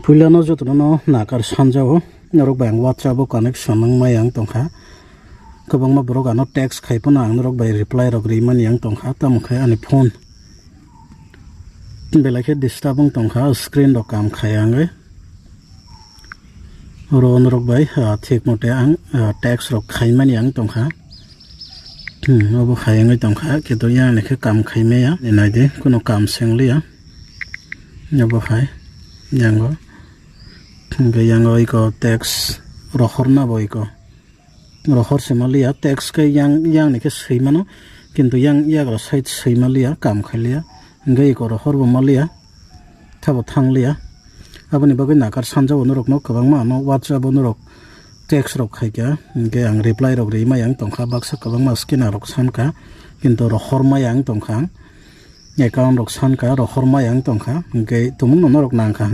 Puilano jotono nakar sanjao norok bang WhatsApp o connection nang mayang tongkha kabangma borok ano text khaipana ang norok bai reply rok rimani yang tongkha tamkha ani phone belakhe disturbing tongkha screen rok kam khayangai ro norok bai thik mote ang text rok khaimani yang tongkha obo khayangai tongkha keto yang lekhe kam khaimeya enaide kono kam sengliya obo khai yango yang iko text rohor na boiko rohor semalia text ke yang ni ke seimano kintu yang ro site seimalia kam khalia ngai ko rohor bo malia thabo thanglia aboni bagai nakar sanja onurok no kabangma no WhatsApp onurok text rok khaika ngai ang reply rok rima yang tongkha baksa kabangma scanner rok sanka kintu rohor ma yang tongkha account rok sanka rohor ma yang tongkha ngai tumung no rok nangkha